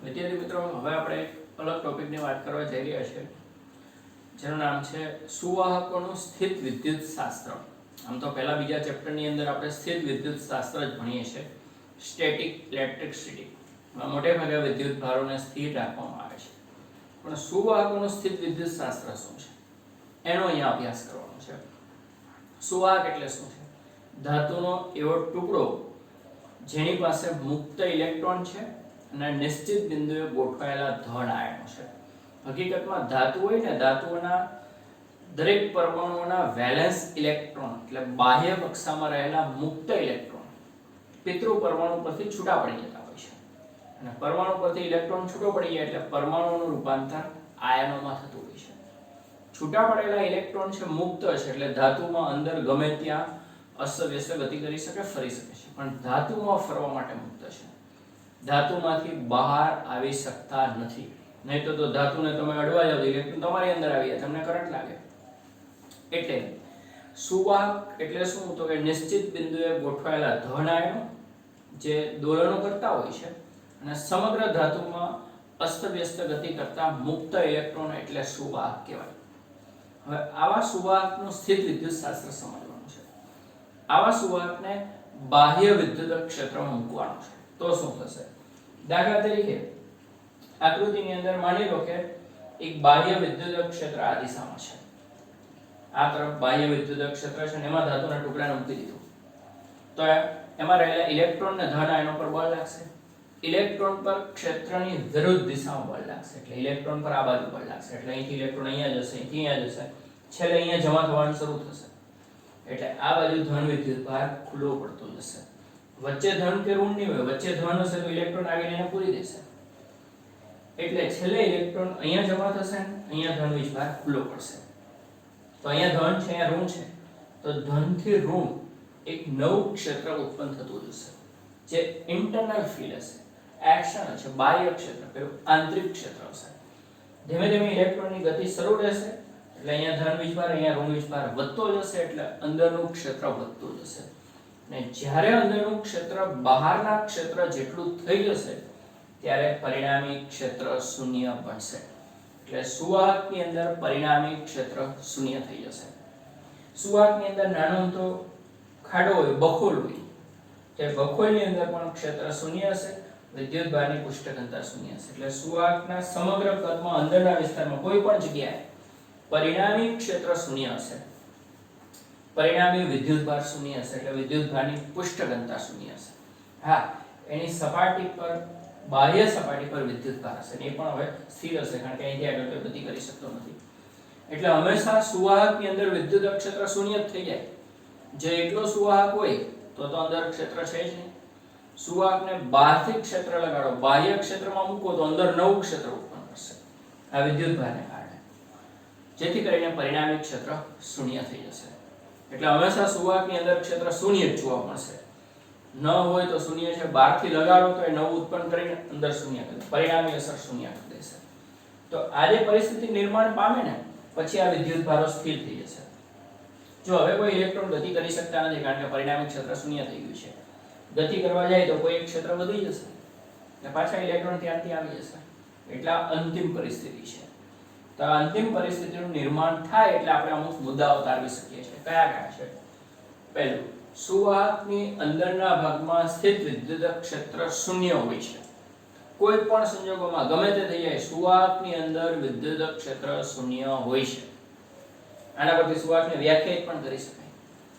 વિદ્યાર્થી મિત્રો, હવે આપણે અલગ ટોપિકની વાત કરવા જઈ રહ્યા છીએ, જેનું નામ છે સુવાહકોનું સ્થિત વિદ્યુત શાસ્ત્ર. આમ તો પહેલા બીજા ચેપ્ટરની અંદર આપણે સ્થિત વિદ્યુત શાસ્ત્ર જ ભણીએ છીએ, સ્ટેટિક ઇલેક્ટ્રિસિટી. મોટે ભાગે વિદ્યુત ભારોને સ્થિર રાખવામાં આવે છે, પણ સુવાહકોનું સ્થિત વિદ્યુત શાસ્ત્ર શું છે એનો અહીંયા અભ્યાસ કરવાનો છે. સુવાહક એટલે શું છે? ધાતુનો એવો ટુકડો જેની પાસે મુક્ત ઇલેક્ટ્રોન છે અને નિશ્ચિત બિંદુએ ગોઠવાયેલા ધન આયનો છે. હકીકતમાં ધાતુ હોય ને, ધાતુઓના દરેક પરમાણુઓના વેલેન્સ ઇલેક્ટ્રોન એટલે બાહ્ય કક્ષામાં રહેલા મુક્ત ઇલેક્ટ્રોન પિતૃ પરમાણુ પરથી છૂટા પડી જતા હોય છે, અને પરમાણુ પરથી ઇલેક્ટ્રોન છૂટો પડી જાય એટલે પરમાણુનું રૂપાંતર આયનોમાં થતું હોય છે. છૂટા પડેલા ઇલેક્ટ્રોન છે મુક્ત છે એટલે ધાતુમાં અંદર ગમે ત્યાં અસ્તવ્યસ્ત ગતિ કરી શકે, ફરી શકે છે, પણ ધાતુમાં ફરવા માટે મુક્ત છે. ધાતુમાંથી બહાર આવી શકતા નથી. નહીં તો ધાતુને તમે અડવા જાવ તો ઇલેક્ટ્રોન તમારી અંદર આવી જાય, તમને કરંટ લાગે. એટલે સુવાહક એટલે શું? તો કે નિશ્ચિત બિંદુએ ગોઠવાયેલા ધન આયનો જે દોલનો કરતા હોય છે અને સમગ્ર ધાતુમાં અસ્તવ્યસ્ત ગતિ કરતા મુક્ત ઇલેક્ટ્રોન એટલે સુવાહક કહેવાય. હવે આવા સુવાહકનું સ્થિત વિદ્યુત શાસ્ત્ર સમજવાનું છે. આવા સુવાહકને બાહ્ય વિદ્યુત ક્ષેત્રમાં મૂકવાનું છે તો શું થશે? દાખલા તરીકે આકૃતિની અંદર માની લો કે એક બાહ્ય વિદ્યુત ક્ષેત્ર આ દિશામાં છે, આ તરફ બાહ્ય વિદ્યુત ક્ષેત્ર છે અને એમાં ધાતુના ટુકડાને મૂકી દીધું, તો એમાં રહેલા ઇલેક્ટ્રોન ને ધન આયનો પર બળ લાગશે. ઇલેક્ટ્રોન પર ક્ષેત્રની વિરુદ્ધ દિશામાં બળ લાગશે, એટલે ઇલેક્ટ્રોન પર આ બાજુ બળ લાગશે, એટલે અહીંથી ઇલેક્ટ્રોન અહીંયા જશે, અહીંથી અહીંયા જશે, છેલ્લે અહીંયા જમા થવાનું શરૂ થશે. એટલે આ બાજુ ધન વિદ્યુત ભાર ખુલ્લો પડતો જશે. વચ્ચે ધન કે ઋણ નહીં હોય, વચ્ચે ધન હશે તો ઇલેક્ટ્રોન આવીને એને પૂરી દેશે, એટલે છેલ્લે ઇલેક્ટ્રોન અહીંયા જમા થશે, અહીંયા ધન વિજભાર ખુલ્લો પડશે. તો અહીંયા ધન છે, અહીંયા ઋણ છે, તો ધન થી ઋણ એક નવું ક્ષેત્ર ઉત્પન્ન થતું જશે, જે ઇન્ટરનલ ફીલ્ડ હશે, એક્શન છે, બાહ્ય ક્ષેત્ર, પેલું આંતરિક ક્ષેત્ર હશે. ધીમે ધીમે ઇલેક્ટ્રોનની ગતિ શરૂ રહેશે, એટલે અહીંયા ધન વિજભાર, અહીંયા ઋણ વિજભાર વધતો જશે, એટલે અંદરનું ક્ષેત્ર વધતું જશે. અને જ્યારે અંદરનું ક્ષેત્ર બહારના ક્ષેત્ર જેટલું થઈ જશે ત્યારે પરિણામી ક્ષેત્ર શૂન્ય બનશે. એટલે સુવાહકની અંદર પરિણામી ક્ષેત્ર શૂન્ય થઈ જશે. સુવાહકની અંદર નાનો અમથો ખાડો હોય, બખોલ હોય, તે બખોલની અંદર પણ ક્ષેત્ર શૂન્ય હશે, વિદ્યુત ભારની પૃષ્ઠ ઘનતા શૂન્ય હશે. એટલે સુવાહકના સમગ્ર કદમાં અંદરના વિસ્તારમાં કોઈ પણ જગ્યાએ પરિણામી ક્ષેત્ર શૂન્ય હશે, પરિણામી વિદ્યુત ભાર શૂન્ય હશે, એટલે વિદ્યુત ભારની પૃષ્ઠ ઘનતા શૂન્ય હશે. હા, એની સપાટી પર, બાહ્ય સપાટી પર વિદ્યુત ભાર હશે, એ પણ હવે સ્થિર હશે, કારણ કે અહીંથી આગળ કોઈ ગતિ કરી શકતો નથી. એટલે હંમેશા સુવાહકની અંદર વિદ્યુત ક્ષેત્ર શૂન્ય જ થઈ જાય. જે એટલો સુવાહક હોય તો અંદર ક્ષેત્ર છે જ નહીં. સુવાહકને બહારથી ક્ષેત્ર લગાડો, બાહ્ય ક્ષેત્રમાં મૂકો તો અંદર નવું ક્ષેત્ર ઉત્પન્ન કરશે આ વિદ્યુત ભારને કારણે, જેથી કરીને પરિણામી ક્ષેત્ર શૂન્ય થઈ જશે. એટલે હંમેશા સુવાહકની અંદર ક્ષેત્ર શૂન્ય જ જોવા મળશે. ન હોય તો શૂન્ય છે, બહારથી લગાડો તો એ નવું ઉત્પન્ન કરીને અંદર શૂન્ય કરે, પરિણામી અસર શૂન્ય કરી દેશે. તો આ જે પરિસ્થિતિ નિર્માણ પામે ને, પછી આ વિદ્યુત ભારો સ્થિર થઈ જશે. જો હવે કોઈ ઇલેક્ટ્રોન ગતિ કરી શકતા નથી, કારણ કે પરિણામી ક્ષેત્ર શૂન્ય થઈ ગયું છે, ગતિ કરવા જાય તો કોઈ એક ક્ષેત્ર વધી જશે, એટલે પાછા ઇલેક્ટ્રોન ત્યાંથી આવી જશે. એટલે આ અંતિમ પરિસ્થિતિ છે. તો આ અંતિમ પરિસ્થિતિનું નિર્માણ થાય એટલે આપણે અમુક મુદ્દાઓ તારવી શકીએ છીએ. કયા કયા છે? પહેલું, સુવાહકની અંદરના ભાગમાં સ્થિત વિદ્યુત ક્ષેત્ર શૂન્ય હોય છે. કોઈ પણ સંજોગોમાં ગમે તે થઈ જાય, સુવાહકની અંદર વિદ્યુત ક્ષેત્ર શૂન્ય હોય છે. આના પરથી સુવાહકને વ્યાખ્યાયિત પણ કરી શકાય.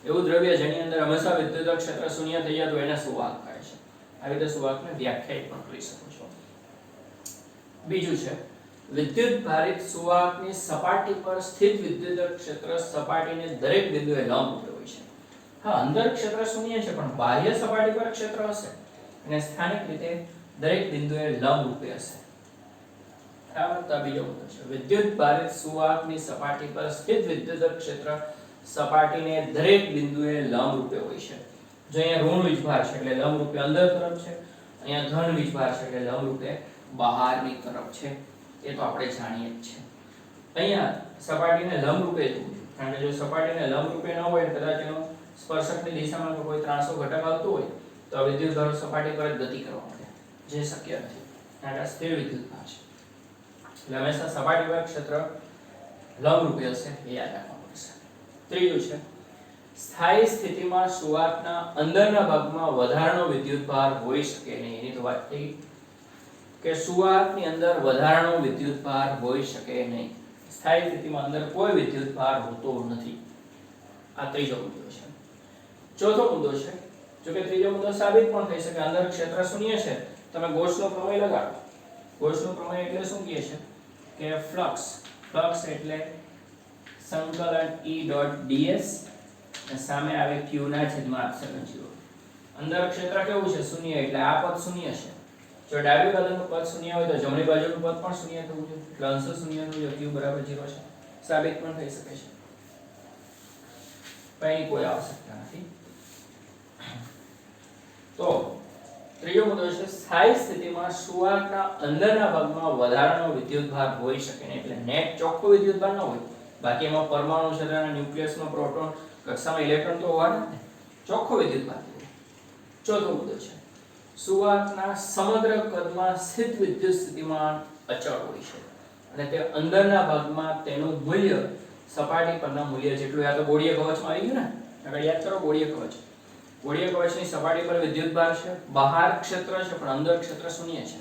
એવું દ્રવ્ય જેની અંદર હંમેશા વિદ્યુત ક્ષેત્ર શૂન્ય થઈ જાય તો એને સુવાહક કહે છે. આવી રીતે સુવાહકને વ્યાખ્યાયિત પણ કરી શકો છો. બીજું છે, વિદ્યુત ભારિત સુવાહકની સપાટી પર સ્થિત વિદ્યુત ક્ષેત્ર સપાટીને દરેક બિંદુએ લંબરૂપ હોય છે. હા, અંદર ક્ષેત્ર શૂન્ય છે, પણ બાહ્ય સપાટી પર ક્ષેત્ર હશે અને સ્થાનિક રીતે દરેક બિંદુએ લંબરૂપે હશે. બરાબર. તો બીજો મુદ્દો છે, વિદ્યુત ભારિત સુવાહકની સપાટી પર સ્થિત વિદ્યુત ક્ષેત્ર સપાટીને દરેક બિંદુએ લંબરૂપે હોય છે. જો અહીંયા ઋણ વીજભાર છે એટલે લંબરૂપે અંદર તરફ છે, અહીંયા ધન વીજભાર છે એટલે લંબરૂપે બહારની તરફ છે. એ તો આપણે જાણીએ જ છે. અહીંયા સપાટીને લંબરૂપે જોવું જોઈએ, કારણ કે જો સપાટીને લંબરૂપે ન હોય, કદાચ એનો સ્પર્શકની દિશામાં કોઈ ત્રાંસો ઘટક આવતો હોય તો વિદ્યુત ભારો સપાટી પર જ ગતિ કરવા મળે, જે શક્ય નથી. આ સ્થિર વિદ્યુતભાર છે એટલે હંમેશા સપાટી પર ક્ષેત્ર લંબરૂપે હશે એ યાદ રાખવાનું પડશે. ત્રીજું છે સ્થાયી સ્થિતિમાં સુવાહકના અંદરના ભાગમાં વધારાનો વિદ્યુતભાર હોઈ શકે નહીં. એની તો વાત થઈ કે સુવાહકની અંદર વધારાનો વિદ્યુતભાર હોઈ શકે નહીં. સ્થાયી સ્થિતિમાં અંદર કોઈ વિદ્યુતભાર હોતો નથી. આ ત્રીજો મુદ્દો છે. ચોથો મુદ્દો છે, જો કે ત્રીજો મુદ્દો સાબિત પણ થઈ શકે. અંદર ક્ષેત્ર શૂન્ય છે, તમે ગૌસનો પ્રમેય લગાડો. ગૌસનો પ્રમેય એટલે શું કહે છે કે ફ્લક્સ એટલે સંકલન E.ds અને સામે આવે q ના છેદમાં એપ્સિલોન 0. અંદર ક્ષેત્ર કેવું છે? શૂન્ય, એટલે આ પદ શૂન્ય છે. જો ડાબી બાજુનું પદ શૂન્ય હોય તો જમણી બાજુનું પદ પણ શૂન્ય થવું જોઈએ. એટલે અંશ શૂન્યનું જો q બરાબર 0 છે, સાબિત પણ થઈ શકે છે. પણ કોઈ આવશ્યકતા નથી. તો ત્રીજો મુદ્દો છે સ્થાયી સ્થિતિમાં સુવાહકના અંદરના ભાગમાં વધારાનો વિદ્યુતભાર હોઈ શકે નહીં. એટલે નેટ ચોખ્ખો વિદ્યુતભાર ન હોય, બાકી એમાં પરમાણુ છે અને ન્યુક્લિયસમાં પ્રોટોન, કક્ષામાં ઇલેક્ટ્રોન તો હોવાના ને, ચોખ્ખો વિદ્યુતભાર હોય. ચોથો મુદ્દો છે સુવાહકના સમગ્ર કદમાં સ્થિત વિદ્યુત સ્થિતિમાન અચળ હોય છે અને તે અંદરના ભાગમાં તેનું મૂલ્ય સપાટી પરના મૂલ્ય જેટલું. આ તો ગોળીય કવચમાં આવી ગયું ને, આગળ યાદ કરો. ગોળીય કવચ, ગોળીય કવચની સપાટી પર વિદ્યુતભાર છે, બહાર ક્ષેત્ર છે પણ અંદર ક્ષેત્ર શૂન્ય છે.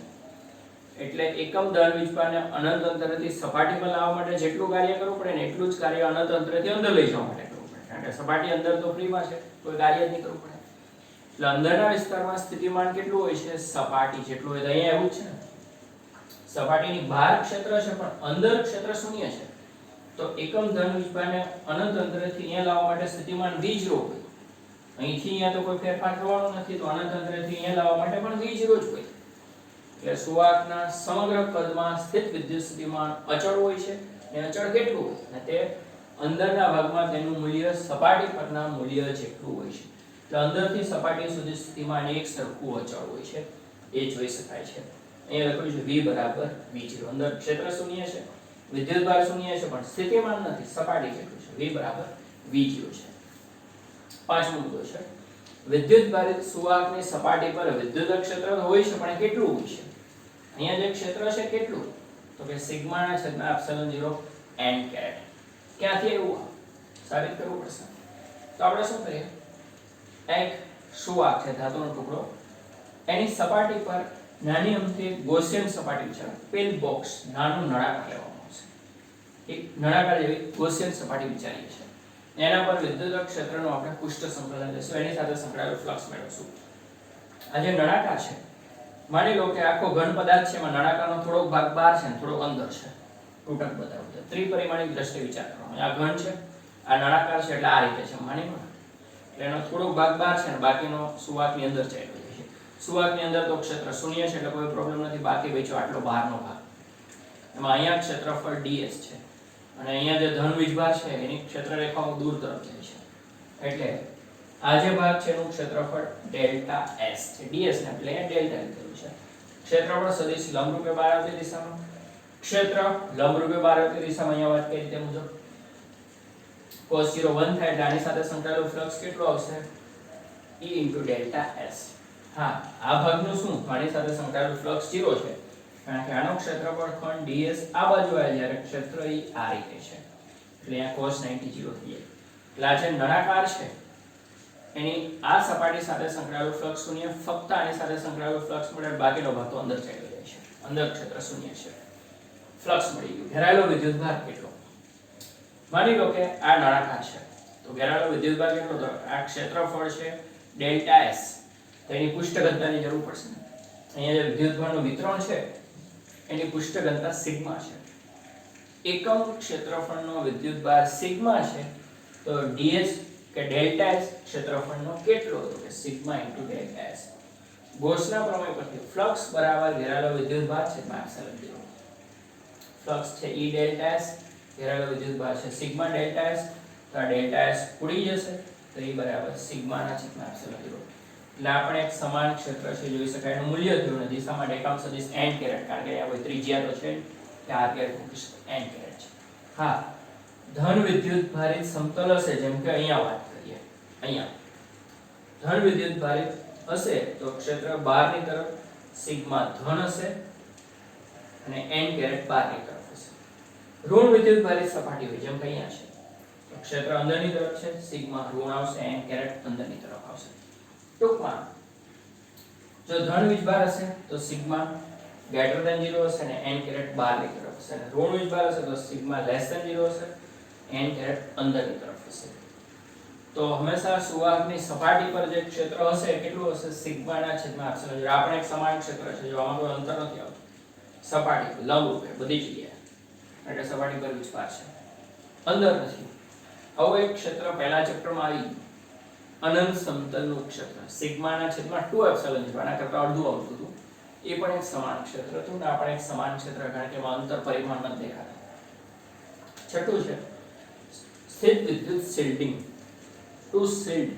એટલે એકમ દળ વીજભારને અનંત અંતરેથી સપાટી પર લાવવા માટે જેટલું કાર્ય કરવું પડે ને એટલું જ કાર્ય અનંત અંતરેથી અંદર લઈ જવા માટે કરવું પડે. કારણ કે સપાટી અંદર તો ફ્રીમાં છે, કોઈ કાર્ય જ નહીં કરવું પડે. એટલે અંદરના વિસ્તારમાં સ્થિતિમાન કેટલું હોય છે? સપાટી જેટલું હોય. તો અહીંયા એવું જ છે ને, સપાટીની બહાર ક્ષેત્ર છે પણ અંદર ક્ષેત્ર શૂન્ય છે. તો એકમ ધન વીજભારને અનંત અંતરેથી અહીંયા લાવવા માટે સ્થિતિમાન v0 હોય. અહીંથી અહીંયા તો કોઈ ફેરફાર થવાનો નથી, તો અનંત અંતરેથી અહીંયા લાવવા માટે પણ v0 જ હોય. એટલે સુવાહકના સમગ્ર કદમાં સ્થિત વિદ્યુત સ્થિતિમાન અચળ હોય છે. અને અચળ કેટલું હોય? અને તે અંદરના ભાગમાં તેનું મૂલ્ય સપાટી પરના મૂલ્ય જેટલું હોય છે. એટલે અંદરથી સપાટી સુધી સ્થિતિમાન એક સરખું અચળ હોય છે, એ જોઈ શકાય છે. અહીંયા લખ્યું છે v બરાબર v0. અંદર ક્ષેત્ર શૂન્ય છે, વિદ્યુતભાર શૂન્ય છે પણ સ્થિતિમાન નથી, સપાટી જેટલું છે. v બરાબર v0 છે. પાંચમો મુદ્દો છે વિદ્યુતભારિત સુવાહકની સપાટી પર વિદ્યુત ક્ષેત્ર હોય છે પણ કેટલું હોય છે? અહીંયા જે ક્ષેત્ર છે કેટલું? તો કે સિગ્મા ના છેદમાં એપ્સિલોન 0 n કેરેટ. ક્યાંથી એવું સાબિત કરવું પડશે. તો આપણે શું કરીએ, એક સુવાહક છે, ધાતુનો ટુકડો, એની સપાટી પર નાની અમથી ગૌસિયન સપાટી છે, પિલ બોક્સ, નાનું નળાકાર લેવામાં આવશે. એક નળાકાર જેવી ગૌસિયન સપાટી વિચારીએ છીએ. એના પર વિદ્યુત ક્ષેત્રનું આપણે પુષ્ટ સંકલન લેશું, એની સાથે સંકળાયેલું ફ્લક્સ મેળવશું. આ જે નળાકાર છે, માની લો કે આખો ઘન પદાર્થ છે, એમાં નળાકારનો થોડોક ભાગ બહાર છે અને થોડોક અંદર છે. તૂટક બતાવું છે, ત્રિપરિમાણિક દ્રષ્ટિએ વિચાર કરવાનો. આ ઘન છે, આ નળાકાર છે, એટલે આ રીતે છે, માની લો. એટલે એનો થોડોક ભાગ બહાર છે અને બાકીનો સુવાહકની અંદર ચાલ્યો જાય છે. સુવાહકની અંદર તો ક્ષેત્ર શૂન્ય છે એટલે કોઈ પ્રોબ્લેમ નથી. બાકી બચ્યો આટલો બહારનો ભાગ, એમાં અહીંયા ક્ષેત્રફળ ds છે અને અહીંયા જે ધન વીજભાર છે એની ક્ષેત્ર રેખાઓ દૂર તરફ જાય છે. એટલે આ જે ભાગ છે એનું ક્ષેત્રફળ ડેલ્ટા s છે. ds ને એટલે ડેલ્ટા લીધેલું છે. ક્ષેત્રફળ સદિશ લંબરૂપે બહાર આવતી દિશામાં, ક્ષેત્ર લંબરૂપે બહાર આવતી દિશામાં અહીંયા વાત કરી તે મુજબ cos 0 1 થાય એટલે આની સાથે સંકળાયેલું ફ્લક્સ કેટલું આવશે? E delta s. હા, આ ભાગનું શું? આની સાથે સંકળાયેલું ફ્લક્સ 0 છે કારણ કે આનો ક્ષેત્રફળ ખંડ ds આ બાજુ આવે જ્યારે ક્ષેત્ર E આ રીતે છે. એટલે અહીંયા cos 90 0 થઈ જાય. એટલે આ જે નળાકાર છે એની આ સપાટી સાથે સંકળાયેલું ફ્લક્સ શૂન્ય, ફક્ત આની સાથે સંકળાયેલું ફ્લક્સ મળે, બાકીનો ભાગ તો અંદર ચાલ્યો જાય છે. અંદર ક્ષેત્ર શૂન્ય છે. ફ્લક્સ મળી ગયું. ઘેરાયેલો વિદ્યુતભાર કેટલો? માની લો કે આ નળાકાર છે, તો ઘેરાયેલો વિદ્યુતભાર કેટલો? તો આ ક્ષેત્રફળ છે ડેલ્ટા s, તો એની પુષ્ટ ઘનતાની જરૂર પડશે. અહીંયા જે વિદ્યુતભારનું વિતરણ છે એની પુષ્ટ ઘનતા સિગ્મા છે. એકમ ક્ષેત્રફળનો વિદ્યુતભાર સિગ્મા છે, તો ds કે ડેલ્ટા s ક્ષેત્રફળનો કેટલો? તો કે સિગ્મા ડેલ્ટા s. ગૌસના પ્રમેય પરથી ફ્લક્સ બરાબર ઘેરાયેલો વિદ્યુતભાર છે એપ્સિલોન 0. ફ્લક્સ છે E ડેલ્ટા s, ઘેરાયેલો વિદ્યુતભાર છે સિગ્મા ડેલ્ટા s. તો આ ડેલ્ટા s ઉડી જશે, તો E બરાબર સિગ્મા ના છેદમાં એપ્સિલોન 0. એટલે આપણે એક સમાન ક્ષેત્ર છે જોઈ શકાય. એનું મૂલ્ય થયું અને દિશા માટે એકમ સદિશ n કેરેટ, કારણ કે અહીંયા કોઈ ત્રિજ્યા તો છે કે r કેરેટ મૂકી શકાય, n કેરેટ છે. હા, ધન વિદ્યુત ભારિત સમતલ હશે, જેમ કે અહીંયા વાત કરીએ, અહીંયા ધન વિદ્યુત ભારિત હશે તો ક્ષેત્ર બહારની તરફ સિગ્મા ધન હશે અને n કેરેટ બહારની તરફ હશે. ઋણ વિદ્યુતભારી સપાટી હોય જેમ કે અહીંયા છે તો ક્ષેત્ર અંદરની તરફ છે, સિગ્મા ઋણ આવશે, n કેરેટ અંદરની તરફ આવશે. ટૂંકમાં જો ધન વીજભાર હશે તો સિગ્મા ગ્રેટર ધેન 0 હશે અને n કેરેટ બહારની તરફ હશે, અને ઋણ વીજભાર હશે તો સિગ્મા લેસ ધેન 0 હશે, n કેરેટ અંદરની તરફ હશે. તો હંમેશા સુવાહકની સપાટી પર જે ક્ષેત્ર હશે કેટલું હશે, સિગ્માના છેદમાં એપ્સિલોન 0. આપણે એક સમાન ક્ષેત્ર છે, જો આમાં કોઈ અંતર નથી આવતું, સપાટી પર લંબરૂપે બધી જગ્યાએ, એટલે સપાટી પર વીજભાર છે, અંદર નથી. હવે એક ક્ષેત્ર પહેલા ચેપ્ટરમાં આવી અનંત સમતલનું ક્ષેત્ર સિગ્માના છેદમાં 2 એપ્સિલોન 0, આના કરતાં અડધું આવતું હતું, એ પણ એક સમાન ક્ષેત્ર હતું ને આપણે એક સમાન ક્ષેત્ર કારણ કે એમાં અંતર પરિમાણ નથી દેખાતા. છઠ્ઠું છે સ્થિત વિદ્યુત શિલ્ડિંગ. ટુ શિલ્ડ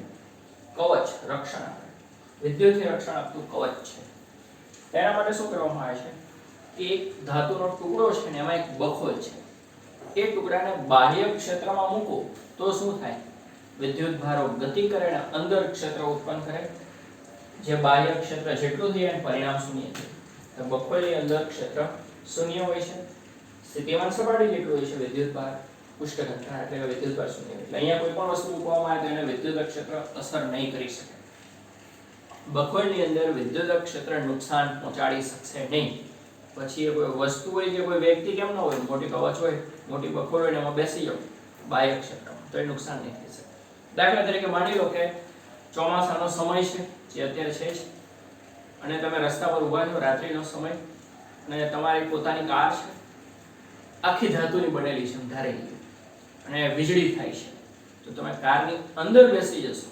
કવચ, રક્ષણ આપે, વિદ્યુતથી રક્ષણ આપતું કવચ છે. તેના માટે શું કરવામાં આવે છે કે એક ધાતુનો ટુકડો છે ને એમાં એક બખોલ છે, એ ટુકડાને બાહ્ય ક્ષેત્રમાં મૂકો તો શું થાય, વિદ્યુત ભારો ગતિ કરે અને અંદર ક્ષેત્ર ઉત્પન્ન કરે, જે બાહ્ય ક્ષેત્ર જેટલું થાય એનું પરિણામ શૂન્ય થાય. તો બખોલની અંદર ક્ષેત્ર શૂન્ય હોય છે, સ્થિતિમાન સપાટી જેટલું હોય છે વિદ્યુત ભાર પુષ્ટ ઘનતા એટલે વિદ્યુત ભાર શૂન્ય. એટલે અહીંયા કોઈ પણ વસ્તુ મૂકવામાં આવે તો એને વિદ્યુત ક્ષેત્ર અસર નહીં કરી શકે. બખોલની અંદર વિદ્યુત ક્ષેત્ર નુકસાન પહોંચાડી શકશે નહીં. પછી એ કોઈ વસ્તુ હોય કે કોઈ વ્યક્તિ કેમ ન હોય, મોટી કવચ હોય, મોટી બખોલ હોય ને એમાં બેસી જાવ બાહ્ય ક્ષેત્રમાં તો એ નુકસાન નહીં થઈ શકે. દાખલા તરીકે માની લો કે ચોમાસાનો સમય છે જે અત્યારે છે જ, અને તમે રસ્તા પર ઊભા છો, રાત્રિનો સમય, અને તમારી પોતાની કાર છે, આખી ધાતુની બનેલી છે, ધારેલી, અને વીજળી થાય છે, તો તમે કારની અંદર બેસી જશો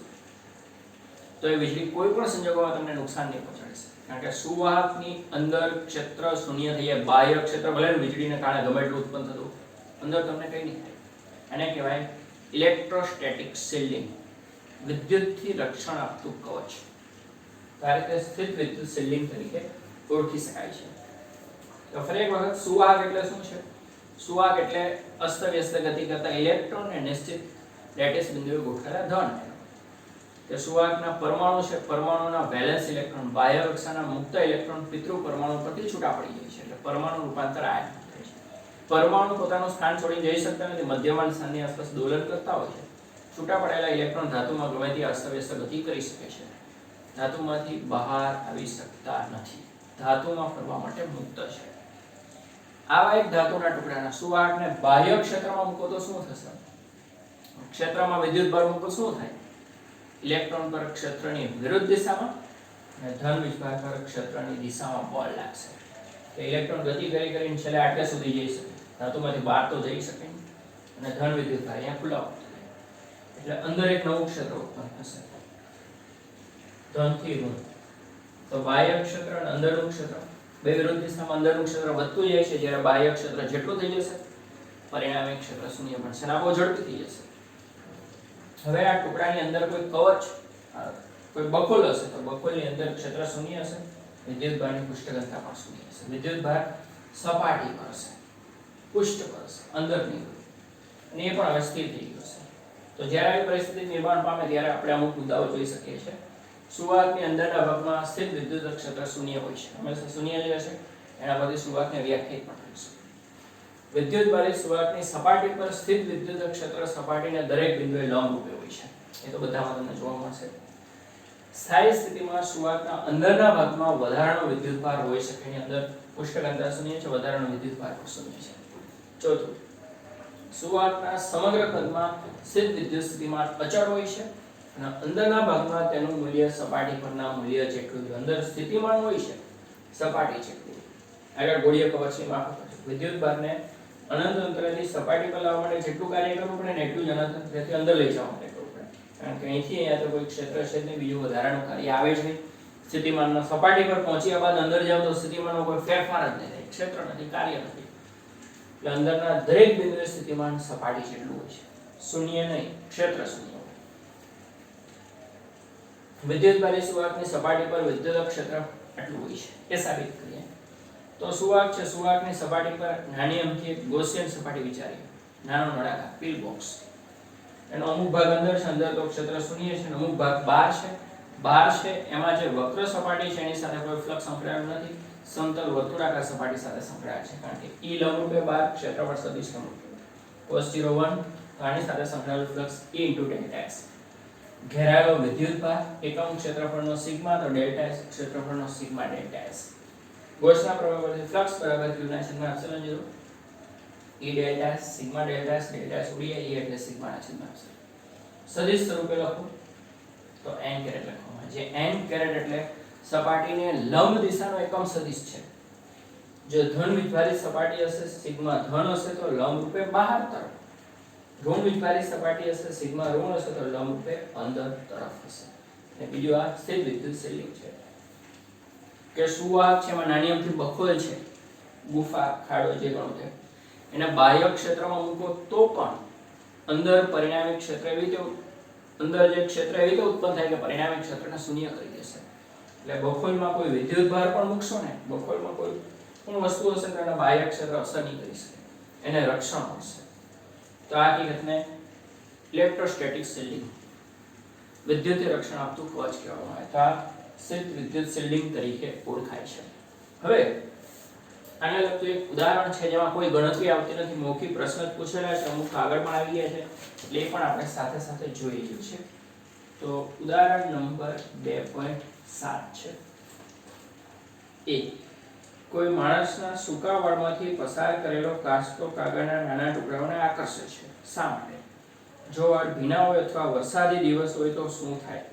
તો એ વીજળી કોઈ પણ સંજોગોમાં તમને નુકસાન નહીં પહોંચાડશે, કારણ કે સુવાહકની અંદર ક્ષેત્ર શૂન્ય થઈ જાય. બાહ્ય ક્ષેત્ર ભલે વિજળીને કારણે ગમે એટલું ઉત્પન્ન થતું, અંદર તમને કંઈ નહીં થાય. એને કહેવાય ઇલેક્ટ્રોસ્ટેટિક શિલ્ડિંગ, વિદ્યુતથી રક્ષણ આપતું કવચ. આ રીતે સ્થિત વિદ્યુત શિલ્ડિંગ તરીકે ઓળખી શકાય છે. તો ફરી એક વખત સુવાહક એટલે શું છે? સુવાહક એટલે અસ્તવ્યસ્ત ગતિ કરતા ઇલેક્ટ્રોનને નિશ્ચિત લેટિસ બિંદુએ ગોઠવેલા ધન. કે સુવાહકના પરમાણુ છે, પરમાણુના વેલેન્સ ઇલેક્ટ્રોન બાહ્ય કક્ષાના મુક્ત ઇલેક્ટ્રોન પિતૃ પરમાણુ પરથી છૂટા પડી જાય છે, એટલે પરમાણુ રૂપાંતર આયન થાય છે. પરમાણુ પોતાનું સ્થાન છોડી જઈ શકતા નથી, મધ્યમાન સ્થાનની આસપાસ દોલન કરતા હોય છે. છૂટા પડેલા ઇલેક્ટ્રોન ધાતુમાં ગમે તે અસ્તવ્યસ્ત ગતિ કરી શકે છે, ધાતુમાંથી બહાર આવી શકતા નથી, ધાતુમાં ફરવા માટે મુક્ત છે. આવા એક ધાતુના ટુકડાના સુવાહકને બાહ્ય ક્ષેત્રમાં મૂકો તો શું થશે? ક્ષેત્રમાં વિદ્યુત ભાર મૂકો શું થાય? ઇલેક્ટ્રોન પર ક્ષેત્રની વિરુદ્ધ દિશામાં અને ધન વીજભાર પર ક્ષેત્રની દિશામાં બળ લાગશે. તો ઇલેક્ટ્રોન ગતિ કરીને છેલ્લે આટલે સુધી જઈ શકે, ધાતુમાંથી બહાર તો જઈ શકે નહીં, અને ધન વિદ્યુત ભાર અહીંયા ખુલ્લા હોય, એટલે અંદર એક નવું ક્ષેત્ર ઉત્પન્ન થશે, ધનથી ઋણ. તો બાહ્ય ક્ષેત્ર અને અંદરનું ક્ષેત્ર બે વિરુદ્ધ દિશામાં અંદરનું ક્ષેત્ર વધતું જાય છે, જ્યારે બાહ્ય ક્ષેત્ર જેટલું થઈ જશે પરિણામે ક્ષેત્ર શૂન્ય બનશે અને આ બહુ ઝડપી થઈ જશે. હવે આ ટુકડાની અંદર કોઈ કવચ, કોઈ બખોલ હશે તો બખોલની અંદર ક્ષેત્ર શૂન્ય હશે, વિદ્યુત ભારની પુષ્ટ ઘનતા પણ શૂન્ય હશે. વિદ્યુત ભાર સપાટી પર હશે, પુષ્ટ પર હશે, અંદર નહીં હોય, અને એ પણ હવે સ્થિર થઈ ગયો છે. તો જ્યારે આવી પરિસ્થિતિ નિર્માણ પામે ત્યારે આપણે અમુક મુદ્દાઓ જોઈ શકીએ છીએ. સુવાહકની અંદરના ભાગમાં સ્થિત વિદ્યુત ક્ષેત્ર શૂન્ય હોય છે, હંમેશા શૂન્ય જ રહેશે. એના પછી સુવાહકને વ્યાખ્યાયિત પણ કરીશું. વિદ્યુતભારી સુવાહકની સપાટી પર સ્થિત વિદ્યુત ક્ષેત્ર સપાટીના દરેક બિંદુએ લંબરૂપે હોય છે, એ તો બધામાં તમને જોવા મળશે. સ્થાયી સ્થિતિમાં સુવાહકના અંદરના ભાગમાં વધારાનો વિદ્યુતભાર હોઈ શકે, એની અંદર પુષ્ટ ઘનતા શૂન્ય છે, વધારાનો વિદ્યુતભાર પણ શૂન્ય છે. ચોથું, સુવાહકના સમગ્ર કદમાં સ્થિત વિદ્યુત સ્થિતિમાન અચળ હોય છે, અને અંદરના ભાગમાં તેનું મૂલ્ય સપાટી પરના મૂલ્ય જેટલું જ અંદર સ્થિતિમાન હોય છે, સપાટી જેટલું. આગળ ગોળીય કવચની માફક વિદ્યુતભારને અનંત અંતરેથી સપાટી પર લાવવા માટે જેટલું કાર્ય કરવું પડે ને એટલું જ અનંત અંતરેથી અંદર લઈ જવા માટે કરવું પડે, કારણ કે અહીંથી અહીંયા તો કોઈ ક્ષેત્ર છે નહીં, બીજું વધારાનું કાર્ય આવે જ નહીં. સ્થિતિમાનમાં સપાટી પર પહોંચ્યા બાદ અંદર જાવ તો સ્થિતિમાનમાં કોઈ ફેરફાર જ નહીં થાય, ક્ષેત્ર નથી, કાર્ય નથી. એટલે અંદરના દરેક બિંદુએ સ્થિતિમાન સપાટી જેટલું હોય છે, શૂન્ય નહીં, ક્ષેત્ર શૂન્ય હોય. વિદ્યુતભારી સુવાહકની સપાટી પર વિદ્યુત ક્ષેત્ર આટલું હોય છે, એ સાબિત કરીએ. તો સુવાહક છે, સુવાહકની સપાટી પર નાની અમથી એક ગૌસિયન સપાટી વિચારીએ, નાનો નળાકાર પિલ બોક્સ. એનો અમુક ભાગ અંદર છે, અંદર તો ક્ષેત્ર શૂન્ય છે, અમુક ભાગ બહાર છે, બાર છે એમાં જે વક્ર સપાટી છે એની સાથે કોઈ ફ્લક્સ સંકળાયેલું નથી, સમતલ વર્તુળાકાર સપાટી સાથે સંકળાયેલ છે, કારણ કે E લંબરૂપે 12 ક્ષેત્રફળ સદિશ લંબરૂપે cos 0 1 આની સાથે સંકળાયેલું ફ્લક્સ E * ડેલ્ટા s. ઘેરાયેલો વિદ્યુતભાર એકમ ક્ષેત્રફળનો સિગ્મા તો ડેલ્ટા s ક્ષેત્રફળનો સિગ્મા ડેલ્ટા s. ગોસના પ્રમેય પરથી ફ્લક્સ બરાબર q ના છેદમાં epsilon 0 E delta s sigma delta s delta s ઉડી E એટલે સિગ્મા ના છેદમાં એપ્સિલોન. સદિશ સ્વરૂપે લખો તો n કેરેટ લખવામાં, જે n કેરેટ એટલે સપાટીને લંબ દિશાનો એકમ સદિશ છે. જો ધન વિભાજિત સપાટી હશે સિગ્મા ધન હશે તો લંબ રૂપે બહાર તરફ, ઋણ વિભાજિત સપાટી હશે સિગ્મા ઋણ હશે તો લંબ રૂપે અંદર તરફ હશે. અને બીજું આ સ્થિર વિદ્યુત શૈલી છે કે સુવાહક છે, એમાં નાની અમથી બખોલ છે, ગુફા ખાડો જે ગણો તે, એને બાહ્ય ક્ષેત્રમાં મૂકો તો પણ અંદર પરિણામી ક્ષેત્ર એવી રીતે અંદર જે ક્ષેત્ર એવી રીતે ઉત્પન્ન થાય કે પરિણામી ક્ષેત્રને શૂન્ય કરી દેશે. એટલે બખોલમાં કોઈ વિદ્યુતભાર પણ મૂકશો ને, બખોલમાં કોઈ પણ વસ્તુ હશે તો એના બાહ્ય ક્ષેત્ર અસર નહીં કરી શકે, એને રક્ષણ મળશે. તો આ હકીકતને ઇલેક્ટ્રોસ્ટેટિક શિલ્ડિંગ, વિદ્યુતીય રક્ષણ આપતું કવચ કહેવામાં આવે. તો આ સ્થિત વિદ્યુત શિલ્ડિંગ તરીકે ઓળખાય છે. હવે આને લગતું એક ઉદાહરણ છે જેમાં કોઈ ગણતરી આવતી નથી, મૌખિક પ્રશ્ન જ પૂછેલા છે, અમુક આગળ પણ આવી ગયા છે, એટલે એ પણ આપણે સાથે સાથે જોઈ લઈએ છે. તો ઉદાહરણ નંબર 2.7 છે. એ કોઈ માણસના સૂકા વાળમાંથી પસાર કરેલો કાચતો કાગળના નાના ટુકડાઓને આકર્ષે છે. શા માટે? જો વાળ ભીના હોય અથવા વરસાદી દિવસ હોય તો શું થાય?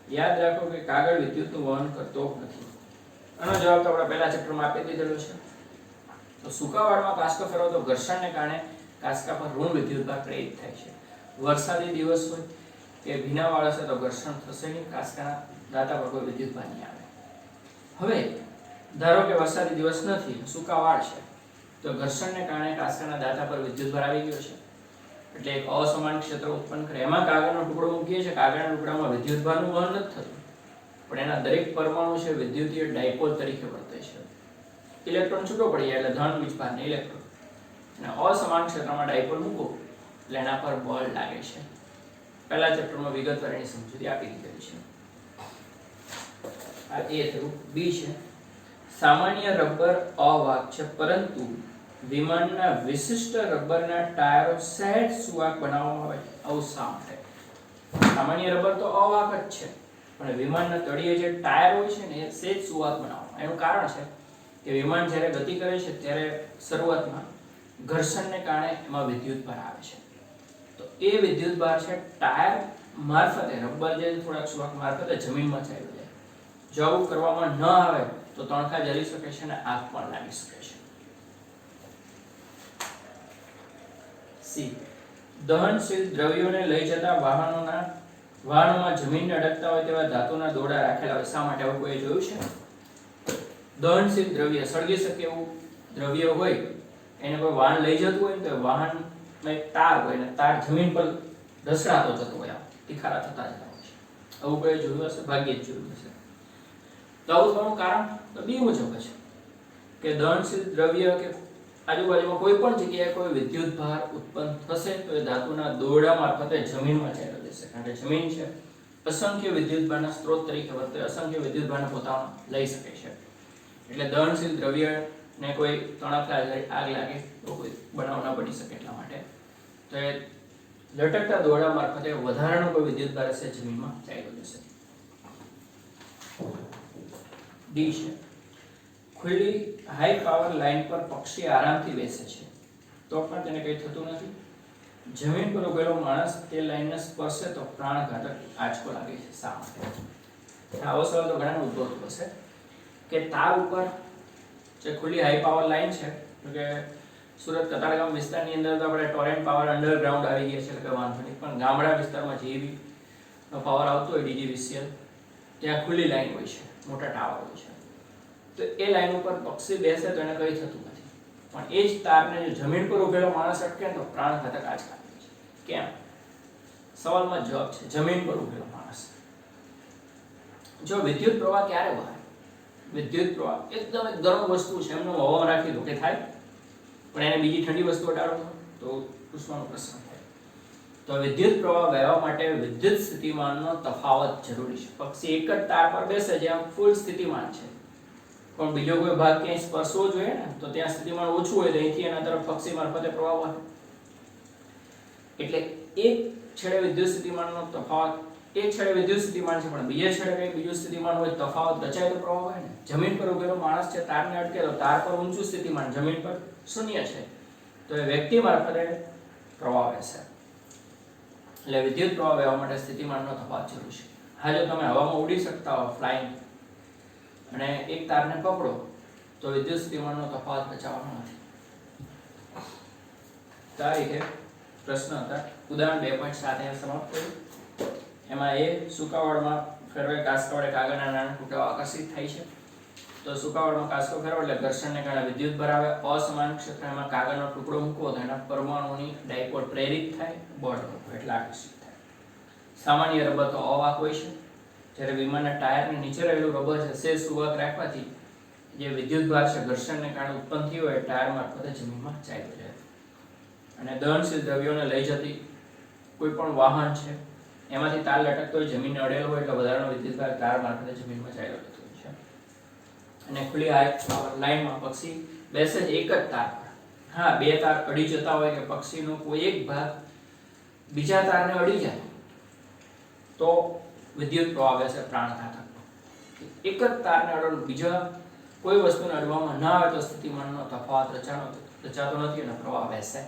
યાદ રાખો કે કાગળ વિદ્યુતનું વહન કરતો નથી. આનો જવાબ તો આપણે પહેલા ચેપ્ટરમાં આપી દીધેલો છે. તો સૂકા વાળમાં કાચકો ફેરવો તો ઘર્ષણને કારણે કાચકા પર ઋણ વિદ્યુતભાર પ્રેરિત થાય છે. વરસાદી દિવસ હોય કે ભીના વાળ હશે તો ઘર્ષણ થશે નહીં, કાચકાના દાંતા પર કોઈ વિદ્યુતભાર નહીં આવે. હવે ધારો કે વરસાદી દિવસ નથી, સૂકા વાળ છે, તો ઘર્ષણને કારણે કાચકાના દાંતા પર વિદ્યુતભાર આવી ગયો છે, એટલે એક અસમાન ક્ષેત્ર ઉત્પન્ન કરે. એમાં કાગળનો ટુકડો મૂકીએ છીએ, કાગળના ટુકડામાં વિદ્યુતભારનું વહન નથી થતું, પણ એના દરેક પરમાણુ છે વિદ્યુતીય ડાયપોલ તરીકે વર્તે છે. ઇલેક્ટ્રોન છૂટો પડી જાય એટલે ધન વીજભાર ને ઇલેક્ટ્રોન, અને અસમાન ક્ષેત્રમાં ડાયપોલ મૂકો એટલે એના પર બળ લાગે છે. પહેલા ચેપ્ટરમાં વિગતવાર એની સમજૂતી આપી દીધેલી છે. આ એ થયું. બી છે સામાન્ય રબર અવાહક છે, પરંતુ વિમાનના વિશિષ્ટ રબરના ટાયરો સહેજ સુવાહક બનાવવામાં આવે છે. આવું શા માટે? સામાન્ય રબર તો અવાહક જ છે, પણ વિમાનના તળિયે જે ટાયર હોય છે ને એ સહેજ સુવાહક બનાવવામાં. એનું કારણ છે કે વિમાન જ્યારે ગતિ કરે છે ત્યારે શરૂઆતમાં ઘર્ષણને કારણે એમાં વિદ્યુતભાર આવે છે. તો એ વિદ્યુતભાર છે ટાયર મારફતે, રબર જે થોડાક સુવાહક મારફતે જમીનમાં ચાલ્યો જાય. જો આવું કરવામાં ન આવે તો તણખા જલી શકે છે અને આગ પણ લાગી શકે છે. સી દહનશીલ દ્રવ્યોને લઈ જતા વાહનોમાં જમીનને અડકતા હોય તેવા ધાતુના દોરડા રાખેલા હોય. શા માટે? આવું કોઈ જોયું છે? દહનશીલ દ્રવ્ય, સળગી શકે એવું દ્રવ્ય હોય, એને કોઈ વાહન લઈ જતું હોય ને તો વાહનમાં એક તાર હોય ને તાર જમીન પર ઢસડાતો જતો હોય, તીખારા થતા જતા હોય છે. આવું કોઈ જોયું હશે? ભાગ્યે જ જોયું હશે. તો આવું થવાનું કારણ તો બી મુજબ છે કે દહનશીલ દ્રવ્ય કે આજુબાજુમાં કોઈ પણ જગ્યાએ કોઈ વિદ્યુતભાર ઉત્પન્ન થશે તો એ ધાતુના દોરડા મારફતે જમીનમાં ચાલ્યો જશે, કારણ કે જમીન છે અસંખ્ય વિદ્યુતભારના સ્ત્રોત તરીકે વર્તે, અસંખ્ય વિદ્યુતભારને પોતાનો લઈ શકે છે. એટલે દહનશીલ દ્રવ્યને કોઈ તણખલા આગ લાગે તો કોઈ બનાવ ન બની શકે, એટલા માટે તો એ લટકતા દોરડા મારફતે વધારાનો કોઈ વિદ્યુતભાર હશે જમીનમાં ચાલ્યો જશે. ડી છે ખુલ્લી હાઈ પાવર લાઇન પર પક્ષી આરામથી બેસે છે તો પણ તેને કંઈ થતું નથી. જમીન પર ઉભેલો માણસ તે લાઇનને સ્પર્શે તો પ્રાણઘાતક આંચકો લાગે છે. શા માટે? આવો સવાલ તો ઘણાને ઉદ્ભવતો હશે કે તાર ઉપર જે ખુલ્લી હાઈ પાવર લાઇન છે, કે સુરત કતારગામ વિસ્તારની અંદર તો આપણે ટોરેન્ટ પાવર અંડરગ્રાઉન્ડ આવી ગયા છે, એટલે કે વાંધો નહીં, પણ ગામડા વિસ્તારમાં જીવી નો પાવર આવતો હોય ડીજીવીસીએલ, ત્યાં ખુલ્લી લાઇન હોય છે, મોટા ટાવર હોય છે, તો એ લાઇન ઉપર પક્ષી બેસે તો એને કંઈ થતું નથી. પણ એ જ તારને જમીન પર ઉભેલો માણસ અટકે તો પ્રાણઘાતક આંચકા લાગે છે. કેમ? સવાલમાં જવાબ છે જમીન પર ઉભેલો માણસ. જો વિદ્યુત પ્રવાહ ક્યારે વહે? વિદ્યુત પ્રવાહ એકદમ એક ગરમ વસ્તુ છે, એમનો હવામાં રાખી દો કે થાય, પણ એને બીજી ઠંડી વસ્તુ અટાડો તો ઉષ્માનો પ્રસરણ થાય. તો વિદ્યુત પ્રવાહ વહેવા માટે વિદ્યુત સ્થિતિમાનનો તફાવત જરૂરી છે. પક્ષી એક જ તાર પર બેસે જ્યાં ફૂલ સ્થિતિમાન છે, પણ બીજો કોઈ ભાગ ક્યાંય સ્પર્શવો જોઈએ ને, તો ત્યાં સ્થિતિમાન ઓછું હોય તો અહીંથી એના તરફ પક્ષી મારફતે પ્રવાહ વહે. એટલે એક છેડે વિદ્યુત સ્થિતિમાનનો તફાવત, એક છેડે વિદ્યુત સ્થિતિમાન છે પણ બીજા છેડે કઈ બીજું સ્થિતિમાન હોય, તફાવત રચાય તો પ્રવાહ વહે ને. જમીન પર ઉભેલો માણસ છે, તારને અટકે તો તાર પર ઊંચું સ્થિતિમાન, જમીન પર શૂન્ય છે, તો એ વ્યક્તિ મારફતે પ્રવાહ વહેશે. એટલે વિદ્યુત પ્રવાહ વહેવા માટે સ્થિતિમાનનો તફાવત જરૂરી છે. હા, જો તમે હવામાં ઉડી શકતા હો ફ્લાઇંગ અને એક તારને પકડો તો વિદ્યુત સ્થિતિમાનનો તફાવત બચાવવાનો નથી. તારીખે પ્રશ્ન હતા. ઉદાહરણ 2.7 સમાપ્ત કર્યું. એમાં એ સુકાવડમાં ફેરવાય કાસ્કો વડે કાગળના નાના ટુકડાઓ આકર્ષિત થાય છે. તો સુકાવડમાં કાસ્કો ફેરવો એટલે ઘર્ષણને કારણે વિદ્યુત ભાર આવે. અસમાન ક્ષેત્રમાં કાગળનો ટુકડો મૂકવો તો એના પરમાણુની ડાયપોલ પ્રેરિત થાય, બળ એટલે આકર્ષિત થાય. સામાન્ય રબર તો અવાહક હોય છે, જ્યારે વિમાનના ટાયરની નીચે રહેલું રબર છે સેજ સુવાહક રાખવાથી જે વિદ્યુત ભાર છે ઘર્ષણને કારણે ઉત્પન્ન થયો હોય ટાયર મારફતે જમીનમાં ચાલ્યો જાય. અને દહનશીલ દ્રવ્યોને લઈ જતી કોઈ પણ વાહન છે એમાંથી તાર લટકતો હોય, જમીનને અડેલો હોય એટલે વધારાનો વિદ્યુત ભાર તાર મારફતે જમીનમાં ચાલ્યો જતો હોય છે. અને ખુલ્લી લાઈનમાં પક્ષી બેસે છે એક જ તાર પર. હા, બે તાર અડી જતા હોય કે પક્ષીનો કોઈ એક ભાગ બીજા તારને અડી જાય તો વિદ્યુત પ્રવાહ વહેશે પ્રાણઘાતક. એક જ તારને અડો, બીજા કોઈ વસ્તુને અડવામાં ના આવે તો સ્થિતિમાનનો તફાવત રચાતો નથી અને પ્રવાહ વહેશે